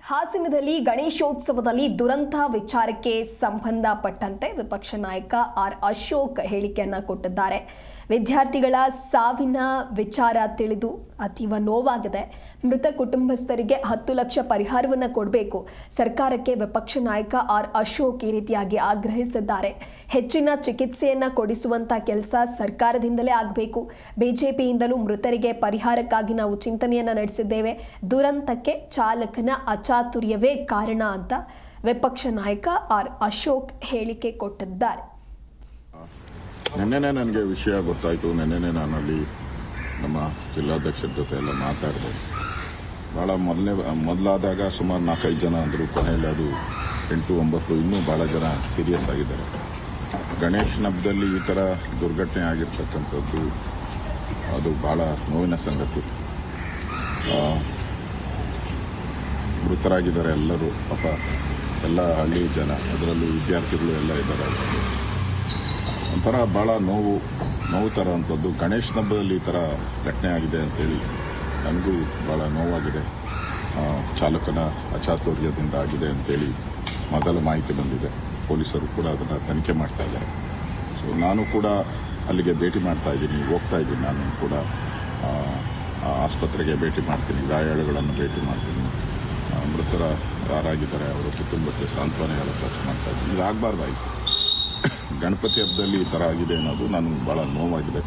ಹಾಸನದಲ್ಲಿ ಗಣೇಶೋತ್ಸವದಲ್ಲಿ ದುರಂತ ವಿಚಾರಕ್ಕೆ ಸಂಬಂಧಪಟ್ಟಂತೆ ವಿಪಕ್ಷ ನಾಯಕ ಆರ್ ಅಶೋಕ್ ಹೇಳಿಕೆಯನ್ನ ಕೊಟ್ಟಿದ್ದಾರೆ. ವಿದ್ಯಾರ್ಥಿಗಳ ಸಾವಿನ ವಿಚಾರ ತಿಳಿದು ಅತೀವ ನೋವಾಗಿದೆ. ಮೃತ ಕುಟುಂಬಸ್ಥರಿಗೆ 10 ಲಕ್ಷ ಪರಿಹಾರವನ್ನು ಕೊಡಬೇಕು. ಸರ್ಕಾರಕ್ಕೆ ವಿಪಕ್ಷ ನಾಯಕ ಆರ್ ಅಶೋಕ್ ಈ ರೀತಿಯಾಗಿ ಆಗ್ರಹಿಸಿದ್ದಾರೆ. ಹೆಚ್ಚಿನ ಚಿಕಿತ್ಸೆಯನ್ನ ಕೊಡಿಸುವಂತ ಕೆಲಸ ಸರ್ಕಾರದಿಂದಲೇ ಆಗಬೇಕು. ಬಿಜೆಪಿಯಿಂದಲೂ ಮೃತರಿಗೆ ಪರಿಹಾರಕ್ಕಾಗಿ ನಾವು ಚಿಂತನೆಯನ್ನ ನಡೆಸಿದ್ದೇವೆ. ದುರಂತಕ್ಕೆ ಚಾಲಕನ ಅಚಾತುರ್ಯವೇ ಕಾರಣ ಅಂತ ವಿಪಕ್ಷ ನಾಯಕ ಆರ್ ಅಶೋಕ್ ಹೇಳಿಕೆ ಕೊಟ್ಟಿದ್ದಾರೆ. ನೆನ್ನೆನೇ ನನಗೆ ವಿಷಯ ಗೊತ್ತಾಯಿತು. ನೆನ್ನೆನೇ ನಾನಲ್ಲಿ ನಮ್ಮ ಜಿಲ್ಲಾಧ್ಯಕ್ಷರ ಜೊತೆ ಎಲ್ಲ ಮಾತಾಡಿದೆ. ಭಾಳ ಮೊದಲಾದಾಗ ಸುಮಾರು 4-5 ಜನ ಅಂದರು. ಕೊನೆಯಲ್ಲಿ ಅದು 8-9 ಇನ್ನೂ ಭಾಳ ಜನ ಸೀರಿಯಸ್ ಆಗಿದ್ದಾರೆ. ಗಣೇಶನ ಹಬ್ಬದಲ್ಲಿ ಈ ಥರ ದುರ್ಘಟನೆ ಆಗಿರ್ತಕ್ಕಂಥದ್ದು ಅದು ಭಾಳ ನೋವಿನ ಸಂಗತಿ. ಮೃತರಾಗಿದ್ದಾರೆ ಎಲ್ಲರೂ. ಪಾಪ ಎಲ್ಲ ಹಳ್ಳಿ ಜನ, ಅದರಲ್ಲೂ ವಿದ್ಯಾರ್ಥಿಗಳು ಎಲ್ಲ ಇದ್ದಾರೆ. ಒಂಥರ ಭಾಳ ನೋವು ಥರ ಅಂಥದ್ದು. ಗಣೇಶನ ಹಬ್ಬದಲ್ಲಿ ಈ ಥರ ಘಟನೆ ಆಗಿದೆ ಅಂತೇಳಿ ನನಗೂ ಭಾಳ ನೋವಾಗಿದೆ. ಚಾಲಕನ ಅಚಾತುರ್ಯದಿಂದ ಆಗಿದೆ ಅಂತೇಳಿ ಮೊದಲ ಮಾಹಿತಿ ಬಂದಿದೆ. ಪೊಲೀಸರು ಕೂಡ ಅದನ್ನು ತನಿಖೆ ಮಾಡ್ತಾ ಇದ್ದಾರೆ. ಸೊ ನಾನು ಕೂಡ ಅಲ್ಲಿಗೆ ಭೇಟಿ ಮಾಡ್ತಾ ಇದ್ದೀನಿ, ಹೋಗ್ತಾ ಇದ್ದೀನಿ. ನಾನು ಕೂಡ ಆಸ್ಪತ್ರೆಗೆ ಭೇಟಿ ಮಾಡ್ತೀನಿ, ಗಾಯಾಳುಗಳನ್ನು ಭೇಟಿ ಮಾಡ್ತೀನಿ. ಮೃತರ ಯಾರಾಗಿದ್ದಾರೆ ಅವರ ಕುಟುಂಬಕ್ಕೆ ಸಾಂತ್ವನ ಹೇಳೋ ಕೆಲಸ ಮಾಡ್ತಾ ಇದ್ದೀನಿ. ಇದು ಆಗಬಾರ್ದಾಯಿತು. ಗಣಪತಿ ಹಬ್ಬದಲ್ಲಿ ಈ ಥರ ಆಗಿದೆ ಅನ್ನೋದು ನನಗೆ ಭಾಳ ನೋವಾಗಿದೆ.